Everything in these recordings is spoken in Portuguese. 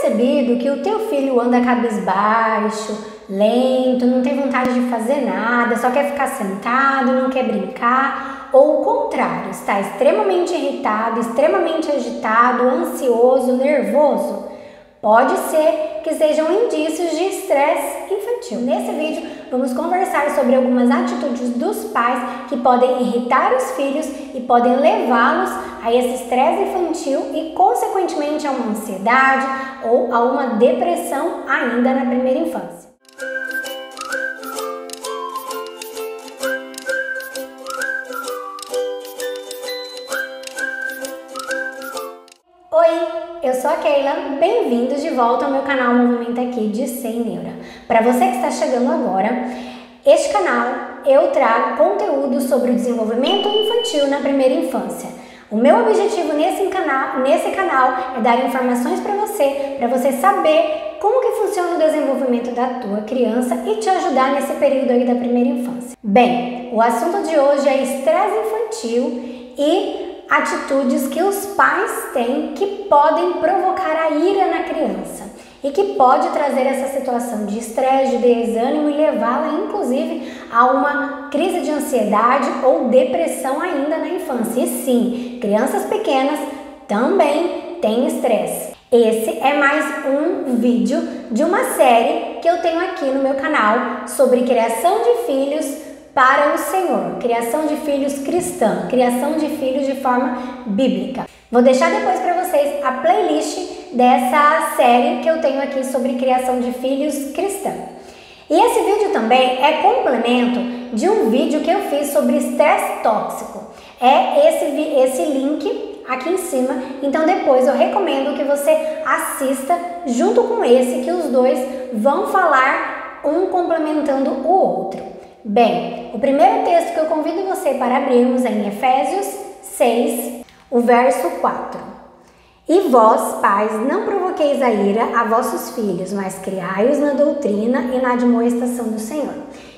percebido que o teu filho anda cabisbaixo, lento, não tem vontade de fazer nada, só quer ficar sentado, não quer brincar, ou o contrário, está extremamente irritado, extremamente agitado, ansioso, nervoso? Pode ser que sejam indícios de estresse infantil. Nesse vídeo, vamos conversar sobre algumas atitudes dos pais que podem irritar os filhos e podem levá-los a esse estresse infantil e, consequentemente, a uma ansiedade ou a uma depressão ainda na primeira infância. Oi, eu sou a Keila, bem-vindos de volta ao meu canal Movimento Aqui de Sem Neura. Para você que está chegando agora, este canal eu trago conteúdo sobre o desenvolvimento infantil na primeira infância. O meu objetivo nesse canal é dar informações para você saber como que funciona o desenvolvimento da tua criança e te ajudar nesse período aí da primeira infância. Bem, o assunto de hoje é estresse infantil e atitudes que os pais têm que podem provocar a ira na criança e que pode trazer essa situação de estresse, de desânimo e levá-la inclusive a uma crise de ansiedade ou depressão ainda na infância. E sim, crianças pequenas também têm estresse. Esse é mais um vídeo de uma série que eu tenho aqui no meu canal sobre criação de filhos para o Senhor, criação de filhos cristã, criação de filhos de forma bíblica. Vou deixar depois para vocês a playlist dessa série que eu tenho aqui sobre criação de filhos cristã. E esse vídeo também é complemento de um vídeo que eu fiz sobre estresse tóxico. É esse link aqui em cima, então depois eu recomendo que você assista junto com esse, que os dois vão falar um complementando o outro. Bem, o primeiro texto que eu convido você para abrirmos é em Efésios 6, o verso 4. E vós, pais, não provoqueis a ira a vossos filhos, mas criai-os na doutrina e na admoestação do Senhor.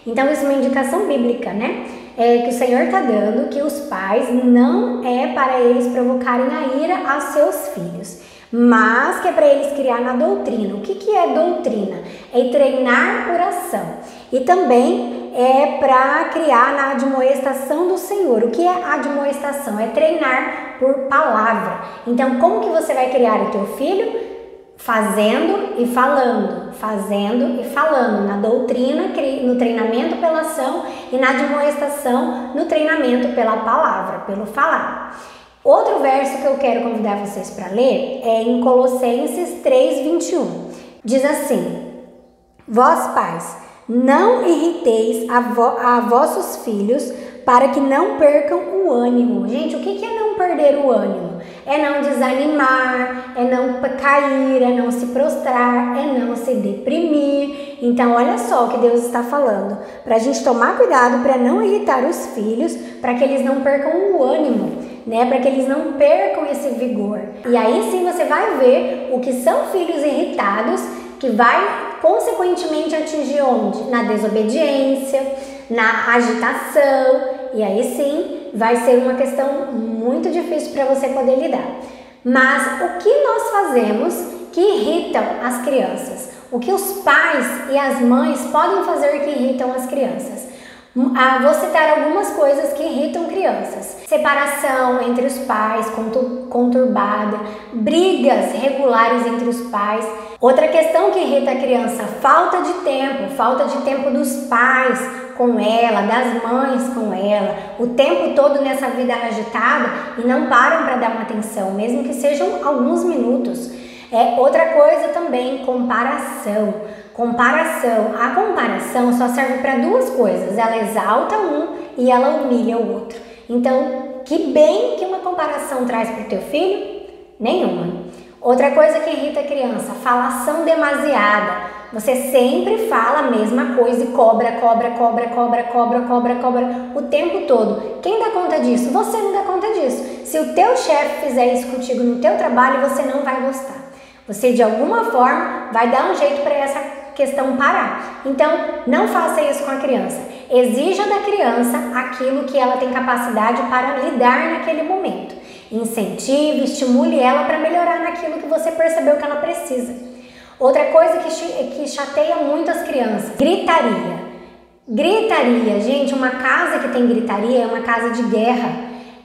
Então, isso é uma indicação bíblica, né? Que o Senhor está dando que os pais não é para eles provocarem a ira aos seus filhos, mas que é para eles criar na doutrina. O que é doutrina? É treinar por ação. E também é para criar na admoestação do Senhor. O que é admoestação? É treinar por palavra. Então, como que você vai criar o teu filho? Fazendo e falando, na doutrina, no treinamento pela ação e na admoestação, no treinamento pela palavra, pelo falar. Outro verso que eu quero convidar vocês para ler é em Colossenses 3:21. Diz assim: vós, pais, não irriteis a vossos filhos para que não percam o ânimo. Gente, o que é não perder o ânimo? É não desanimar, é não cair, é não se prostrar, é não se deprimir. Então, olha só o que Deus está falando. Para a gente tomar cuidado para não irritar os filhos, para que eles não percam o ânimo, né? Para que eles não percam esse vigor. E aí sim você vai ver o que são filhos irritados, que vai consequentemente atingir onde? Na desobediência, na agitação, e aí sim vai ser uma questão muito difícil para você poder lidar. Mas o que nós fazemos que irritam as crianças? O que os pais e as mães podem fazer que irritam as crianças? Vou citar algumas coisas que irritam crianças. Separação entre os pais, conturbada, brigas regulares entre os pais. Outra questão que irrita a criança, falta de tempo dos pais com ela, das mães com ela, o tempo todo nessa vida agitada e não param para dar uma atenção, mesmo que sejam alguns minutos. Outra coisa também, comparação. A comparação só serve para duas coisas, ela exalta um e ela humilha o outro. Então, que bem que uma comparação traz para o teu filho? Nenhuma. Outra coisa que irrita a criança, falação demasiada. Você sempre fala a mesma coisa e cobra o tempo todo. Quem dá conta disso? Você não dá conta disso. Se o teu chefe fizer isso contigo no teu trabalho, você não vai gostar. Você de alguma forma vai dar um jeito para essa questão parar. Então, não faça isso com a criança. Exija da criança aquilo que ela tem capacidade para lidar naquele momento. Incentive, estimule ela para melhorar naquilo que você percebeu que ela precisa. Outra coisa que chateia muito as crianças, gritaria. Gritaria, gente, uma casa que tem gritaria é uma casa de guerra.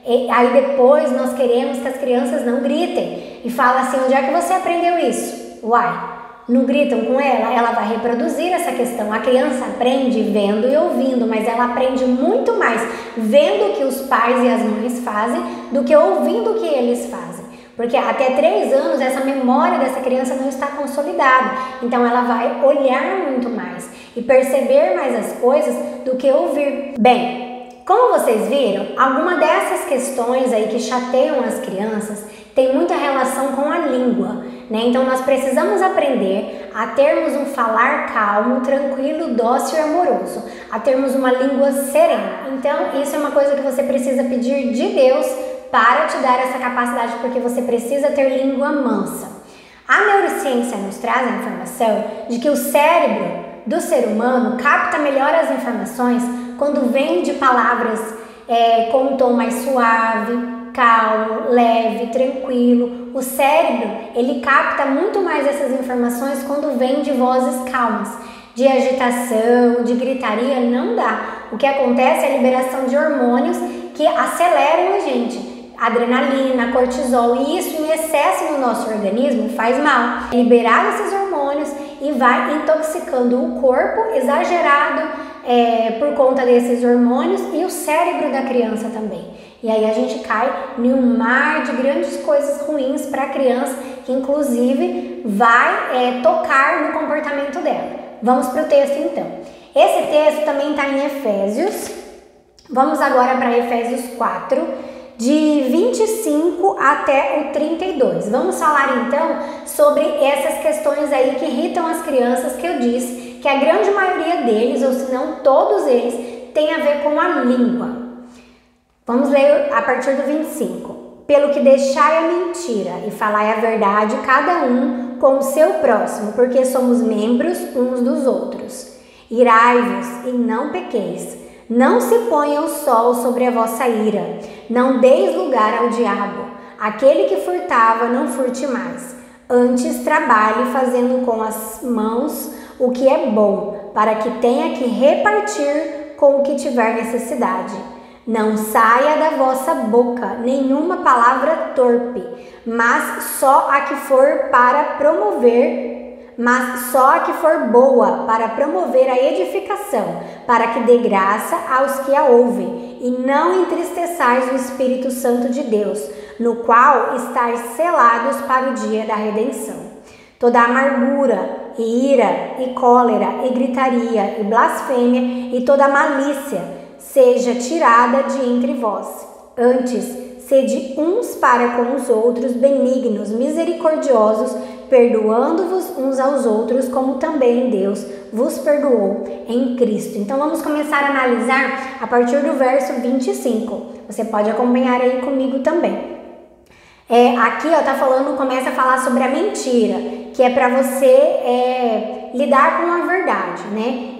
E aí depois nós queremos que as crianças não gritem. E fala assim, onde é que você aprendeu isso? Uai, não gritam com ela vai reproduzir essa questão. A criança aprende vendo e ouvindo, mas ela aprende muito mais vendo o que os pais e as mães fazem do que ouvindo o que eles fazem. Porque até 3 anos essa memória dessa criança não está consolidada. Então ela vai olhar muito mais e perceber mais as coisas do que ouvir. Bem, como vocês viram, alguma dessas questões aí que chateiam as crianças tem muita relação com a língua, né? Então nós precisamos aprender a termos um falar calmo, tranquilo, dócil e amoroso, a termos uma língua serena. Então isso é uma coisa que você precisa pedir de Deus para te dar essa capacidade, porque você precisa ter língua mansa. A neurociência nos traz a informação de que o cérebro do ser humano capta melhor as informações quando vem de palavras com um tom mais suave, calmo, leve, tranquilo. O cérebro, ele capta muito mais essas informações quando vem de vozes calmas. De agitação, de gritaria, não dá. O que acontece é a liberação de hormônios que aceleram a gente. Adrenalina, cortisol, e isso em excesso no nosso organismo faz mal. Liberar esses hormônios e vai intoxicando o corpo exagerado por conta desses hormônios e o cérebro da criança também. E aí a gente cai em um mar de grandes coisas ruins para a criança, que inclusive vai tocar no comportamento dela. Vamos para o texto então. Esse texto também está em Efésios. Vamos agora para Efésios 4. De 25 até o 32. Vamos falar então sobre essas questões aí que irritam as crianças, que eu disse que a grande maioria deles, ou se não todos eles, tem a ver com a língua. Vamos ler a partir do 25. Pelo que deixai a mentira e falai a verdade, cada um com o seu próximo, porque somos membros uns dos outros. Irai-vos e não pequeis. Não se ponha o sol sobre a vossa ira, não deis lugar ao diabo. Aquele que furtava, não furte mais. Antes trabalhe fazendo com as mãos o que é bom, para que tenha que repartir com o que tiver necessidade. Não saia da vossa boca nenhuma palavra torpe, mas só a que for boa para promover a edificação, para que dê graça aos que a ouvem, e não entristeçais o Espírito Santo de Deus, no qual estáis selados para o dia da redenção. Toda amargura, e ira, e cólera, e gritaria, e blasfêmia, e toda malícia seja tirada de entre vós. Antes, sede uns para com os outros benignos, misericordiosos, perdoando-vos uns aos outros, como também Deus vos perdoou em Cristo. Então vamos começar a analisar a partir do verso 25. Você pode acompanhar aí comigo também. Aqui começa a falar sobre a mentira, que é para você lidar com a verdade, né?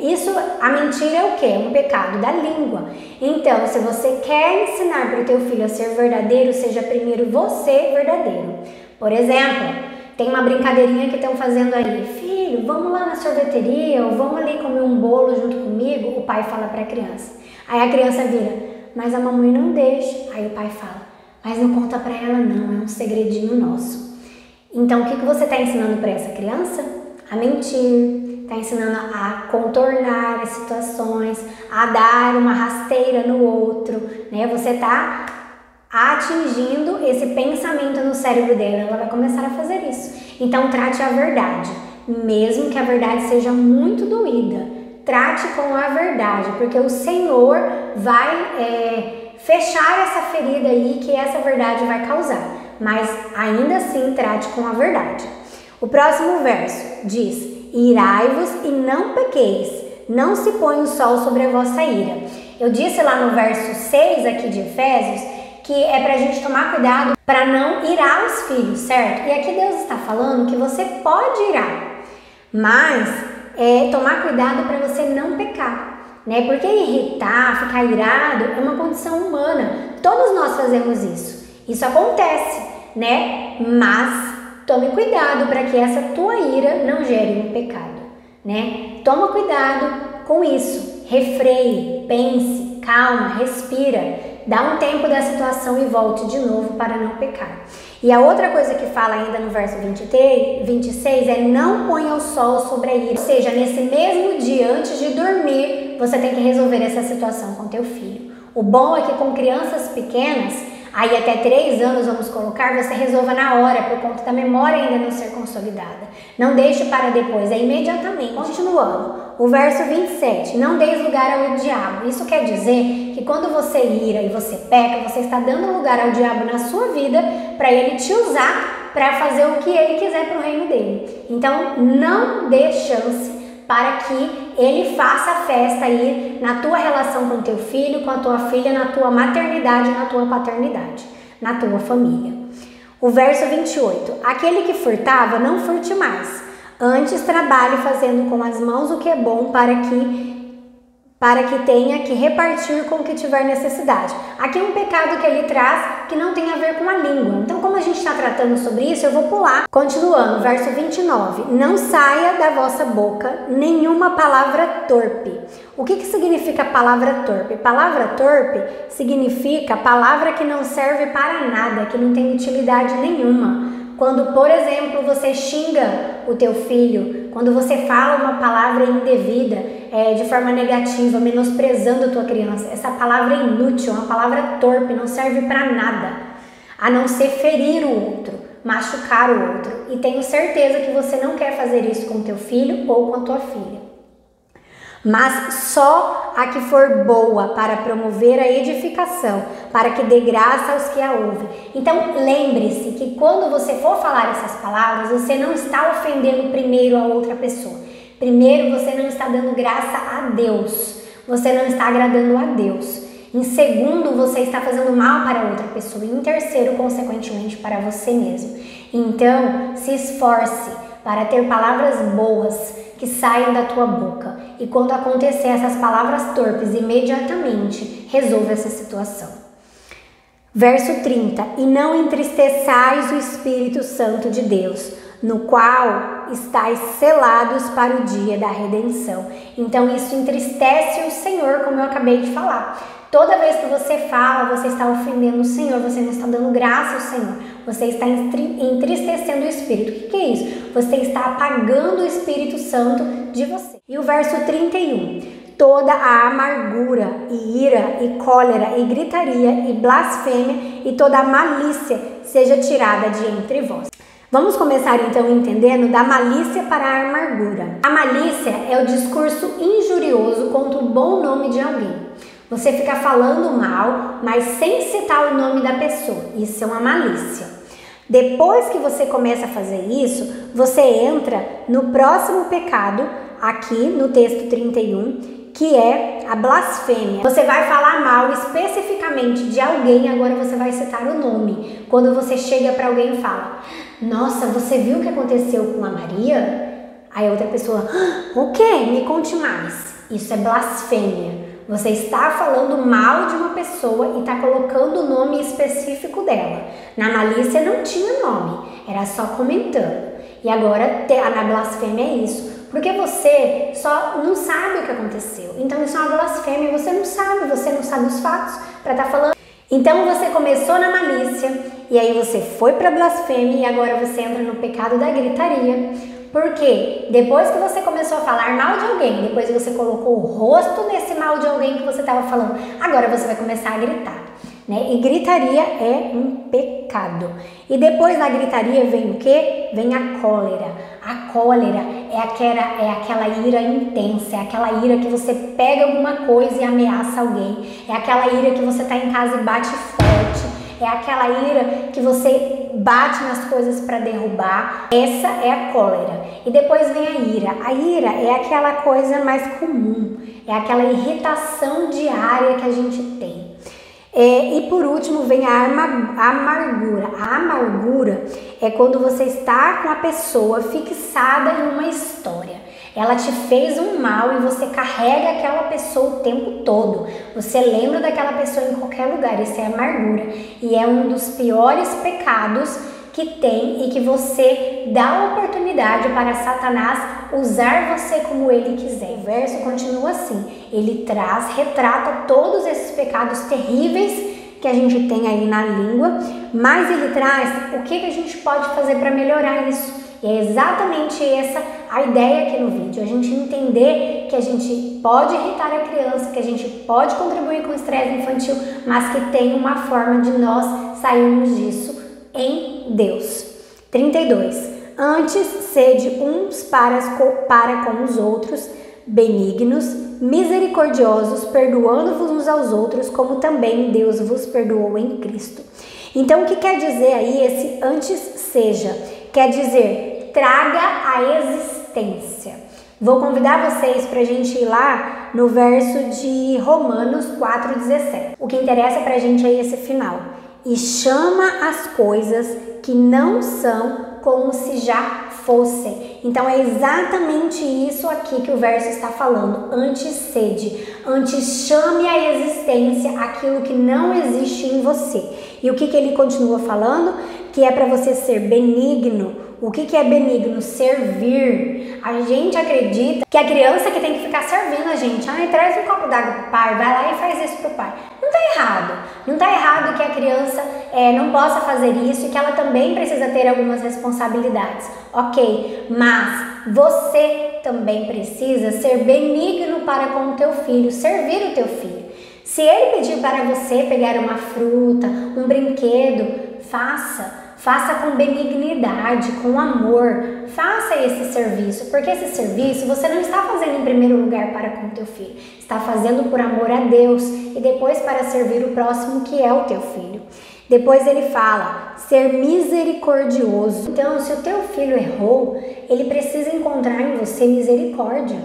A mentira é o quê? É um pecado da língua. Então, se você quer ensinar para o teu filho a ser verdadeiro, seja primeiro você verdadeiro. Por exemplo, tem uma brincadeirinha que estão fazendo aí. Filho, vamos lá na sorveteria ou vamos ali comer um bolo junto comigo? O pai fala para a criança. Aí a criança vira, mas a mamãe não deixa. Aí o pai fala, mas não conta para ela não, é um segredinho nosso. Então o que você está ensinando para essa criança? A mentir, está ensinando a contornar as situações, a dar uma rasteira no outro, né? Você está atingindo esse pensamento no cérebro dela, ela vai começar a fazer isso. Então trate a verdade, mesmo que a verdade seja muito doída, trate com a verdade, porque o Senhor vai fechar essa ferida aí que essa verdade vai causar, mas ainda assim trate com a verdade. O próximo verso diz, irai-vos e não pequeis, não se põe o sol sobre a vossa ira. Eu disse lá no verso 6 aqui de Efésios, que é para a gente tomar cuidado para não irar os filhos, certo? E aqui Deus está falando que você pode irar, mas tomar cuidado para você não pecar, né? Porque irritar, ficar irado é uma condição humana. Todos nós fazemos isso. Isso acontece, né? Mas tome cuidado para que essa tua ira não gere um pecado, né? Toma cuidado com isso, refreie, pense, calma, respira, dá um tempo da situação e volte de novo para não pecar. E a outra coisa que fala ainda no verso 26 é: não ponha o sol sobre a ira. Ou seja, nesse mesmo dia, antes de dormir, você tem que resolver essa situação com teu filho. O bom é que com crianças pequenas, aí até 3 anos vamos colocar, você resolva na hora, por conta da memória ainda não ser consolidada. Não deixe para depois, é imediatamente. Continuando, o verso 27, não deis lugar ao diabo. Isso quer dizer que quando você ira e você peca, você está dando lugar ao diabo na sua vida para ele te usar para fazer o que ele quiser para o reino dele. Então, não dê chance para que ele faça a festa aí na tua relação com teu filho, com a tua filha, na tua maternidade, na tua paternidade, na tua família. O verso 28, aquele que furtava, não furte mais. Antes trabalhe fazendo com as mãos o que é bom para que tenha que repartir com o que tiver necessidade. Aqui é um pecado que ele traz que não tem a ver com a língua. Então, como a gente está tratando sobre isso, eu vou pular. Continuando, verso 29. Não saia da vossa boca nenhuma palavra torpe. O que significa palavra torpe? Palavra torpe significa palavra que não serve para nada, que não tem utilidade nenhuma. Quando, por exemplo, você xinga o teu filho, quando você fala uma palavra indevida, de forma negativa, menosprezando a tua criança, essa palavra é inútil, uma palavra torpe, não serve para nada, a não ser ferir o outro, machucar o outro. E tenho certeza que você não quer fazer isso com o teu filho ou com a tua filha. Mas só a que for boa para promover a edificação, para que dê graça aos que a ouvem. Então lembre-se que quando você for falar essas palavras, você não está ofendendo primeiro a outra pessoa. Primeiro, você não está dando graça a Deus, você não está agradando a Deus. Em segundo, você está fazendo mal para outra pessoa. E em terceiro, consequentemente, para você mesmo. Então, se esforce para ter palavras boas que saiam da tua boca. E quando acontecer essas palavras torpes, imediatamente resolva essa situação. Verso 30. E não entristeçais o Espírito Santo de Deus, no qual estáis selados para o dia da redenção. Então isso entristece o Senhor, como eu acabei de falar. Toda vez que você fala, você está ofendendo o Senhor, você não está dando graça ao Senhor, você está entristecendo o Espírito. O que é isso? Você está apagando o Espírito Santo de você. E o verso 31. Toda a amargura, e ira, e cólera, e gritaria, e blasfêmia, e toda a malícia seja tirada de entre vós. Vamos começar então entendendo da malícia para a amargura. A malícia é o discurso injurioso contra o bom nome de alguém. Você fica falando mal, mas sem citar o nome da pessoa. Isso é uma malícia. Depois que você começa a fazer isso, você entra no próximo pecado, aqui no texto 31, que é a blasfêmia. Você vai falar mal especificamente de alguém, agora você vai citar o nome. Quando você chega para alguém e fala: nossa, você viu o que aconteceu com a Maria? Aí a outra pessoa: o quê? Me conte mais. Isso é blasfêmia. Você está falando mal de uma pessoa e está colocando o nome específico dela. Na malícia não tinha nome, era só comentando. E agora na blasfêmia é isso. Porque você só não sabe o que aconteceu. Então isso é uma blasfêmia, você não sabe os fatos para estar falando. Então você começou na malícia, e aí você foi para a blasfêmia, e agora você entra no pecado da gritaria. Porque depois que você começou a falar mal de alguém, depois que você colocou o rosto nesse mal de alguém que você estava falando, agora você vai começar a gritar, né? E gritaria é um pecado. E depois da gritaria vem o quê? Vem a cólera. A cólera é aquela ira intensa, é aquela ira que você pega alguma coisa e ameaça alguém, é aquela ira que você está em casa e bate forte, é aquela ira que você bate nas coisas para derrubar. Essa é a cólera. E depois vem a ira. A ira é aquela coisa mais comum, é aquela irritação diária que a gente tem. E por último vem a amargura. A amargura é quando você está com a pessoa fixada em uma história. Ela te fez um mal e você carrega aquela pessoa o tempo todo. Você lembra daquela pessoa em qualquer lugar. Isso é amargura. E é um dos piores pecados que tem e que você dá oportunidade para Satanás usar você como ele quiser. O verso continua assim, ele retrata todos esses pecados terríveis que a gente tem aí na língua, mas ele traz o que a gente pode fazer para melhorar isso. E é exatamente essa a ideia aqui no vídeo, a gente entender que a gente pode irritar a criança, que a gente pode contribuir com o estresse infantil, mas que tem uma forma de nós sairmos disso em Deus. 32. Antes, sede uns para com os outros, benignos, misericordiosos, perdoando-vos uns aos outros, como também Deus vos perdoou em Cristo. Então, o que quer dizer aí esse antes seja? Quer dizer, traga a existência. Vou convidar vocês para a gente ir lá no verso de Romanos 4,17. O que interessa para a gente é esse final. E chama as coisas que não são como se já fossem. Então é exatamente isso aqui que o verso está falando. Antes sede, antes chame à existência aquilo que não existe em você. E o que ele continua falando? Que é para você ser benigno. O que é benigno? Servir. A gente acredita que a criança que tem que ficar servindo a gente. Traz um copo d'água pro pai, vai lá e faz isso pro pai. Não tá errado. Não tá errado que a criança não possa fazer isso e que ela também precisa ter algumas responsabilidades. Ok, mas você também precisa ser benigno para com o teu filho, servir o teu filho. Se ele pedir para você pegar uma fruta, um brinquedo, faça. Faça com benignidade, com amor, faça esse serviço, porque esse serviço você não está fazendo em primeiro lugar para com o teu filho, está fazendo por amor a Deus e depois para servir o próximo que é o teu filho. Depois ele fala, ser misericordioso. Então, se o teu filho errou, ele precisa encontrar em você misericórdia,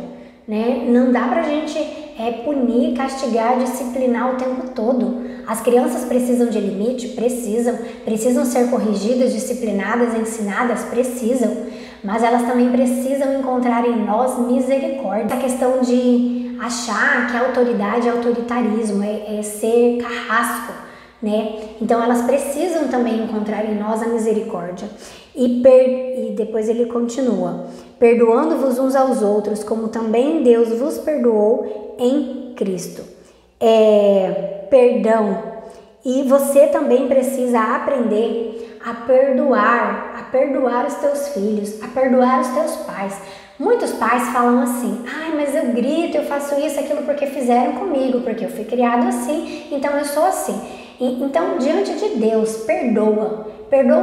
né? Não dá pra gente punir, castigar, disciplinar o tempo todo. As crianças precisam de limite? Precisam ser corrigidas, disciplinadas, ensinadas? Precisam, mas elas também precisam encontrar em nós misericórdia. A questão de achar que a autoridade é autoritarismo, é ser carrasco, né? Então elas precisam também encontrar em nós a misericórdia. E depois ele continua, perdoando-vos uns aos outros, como também Deus vos perdoou em Cristo. Perdão. E você também precisa aprender a perdoar os teus filhos, a perdoar os teus pais. Muitos pais falam assim, mas eu grito, eu faço isso, aquilo porque fizeram comigo, porque eu fui criado assim, então eu sou assim. Então, diante de Deus, perdoa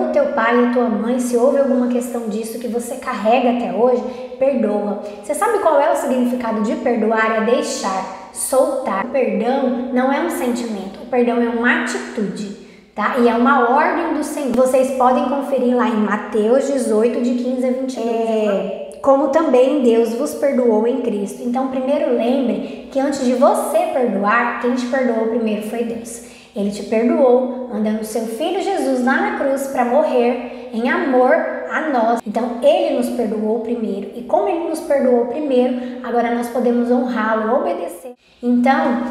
o teu pai e a tua mãe, se houve alguma questão disso que você carrega até hoje, perdoa. Você sabe qual é o significado de perdoar? É deixar, soltar. O perdão não é um sentimento, o perdão é uma atitude, tá? E é uma ordem do Senhor. Vocês podem conferir lá em Mateus 18, de 15 a 22. Como também Deus vos perdoou em Cristo. Então, primeiro lembre que antes de você perdoar, quem te perdoou primeiro foi Deus. Ele te perdoou, mandando o seu Filho Jesus lá na cruz para morrer em amor a nós. Então, Ele nos perdoou primeiro. E como Ele nos perdoou primeiro, agora nós podemos honrá-lo, obedecer. Então,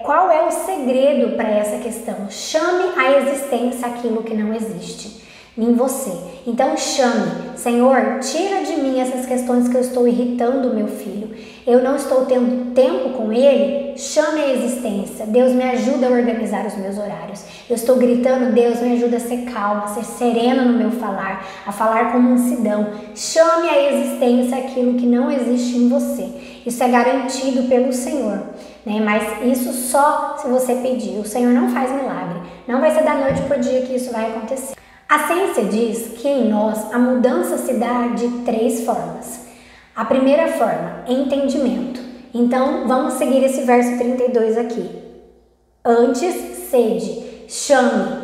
qual é o segredo para essa questão? Chame à existência aquilo que não existe em você. Então chame, Senhor, tira de mim essas questões que eu estou irritando o meu filho. Eu não estou tendo tempo com ele, chame a existência. Deus, me ajuda a organizar os meus horários. Eu estou gritando, Deus, me ajuda a ser calma, a ser serena no meu falar, a falar com mansidão. Chame a existência aquilo que não existe em você. Isso é garantido pelo Senhor, né? Mas isso só se você pedir. O Senhor não faz milagre. Não vai ser da noite para o dia que isso vai acontecer. A ciência diz que em nós a mudança se dá de 3 formas. A primeira forma, entendimento. Então, vamos seguir esse verso 32 aqui. Antes, sede, chame.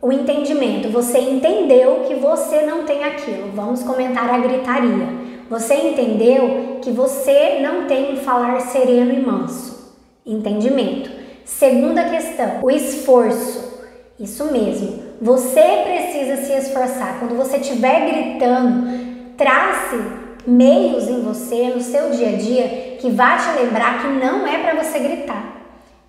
O entendimento, você entendeu que você não tem aquilo. Vamos comentar a gritaria. Você entendeu que você não tem um falar sereno e manso. Entendimento. Segunda questão, o esforço. Isso mesmo. Você precisa se esforçar. Quando você estiver gritando, trace meios em você, no seu dia a dia, que vai te lembrar que não é para você gritar.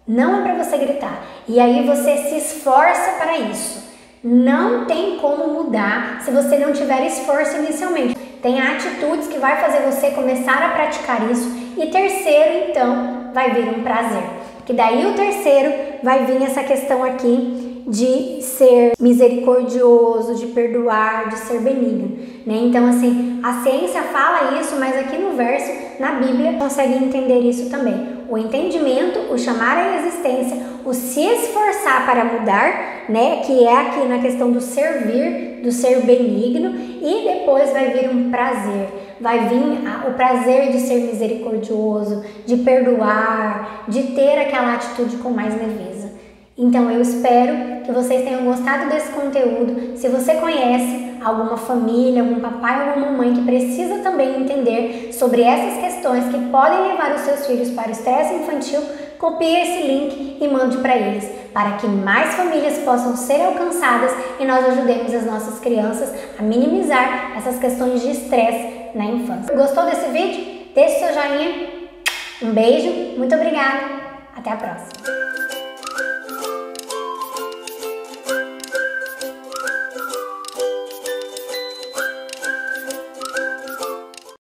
Não é para você gritar. E aí você se esforça para isso. Não tem como mudar se você não tiver esforço inicialmente. Tem atitudes que vai fazer você começar a praticar isso. E terceiro, então, vai vir um prazer. Que daí o terceiro vai vir essa questão aqui de ser misericordioso, de perdoar, de ser benigno, né? Então, assim, a ciência fala isso, mas aqui no verso, na Bíblia, consegue entender isso também. O entendimento, o chamar à existência, o se esforçar para mudar, né? Que é aqui na questão do servir, do ser benigno, e depois vai vir um prazer. Vai vir o prazer de ser misericordioso, de perdoar, de ter aquela atitude com mais leveza. Então eu espero que vocês tenham gostado desse conteúdo. Se você conhece alguma família, algum papai ou alguma mamãe que precisa também entender sobre essas questões que podem levar os seus filhos para o estresse infantil, copie esse link e mande para eles, para que mais famílias possam ser alcançadas e nós ajudemos as nossas crianças a minimizar essas questões de estresse na infância. Gostou desse vídeo? Deixe seu joinha. Um beijo, muito obrigada, até a próxima.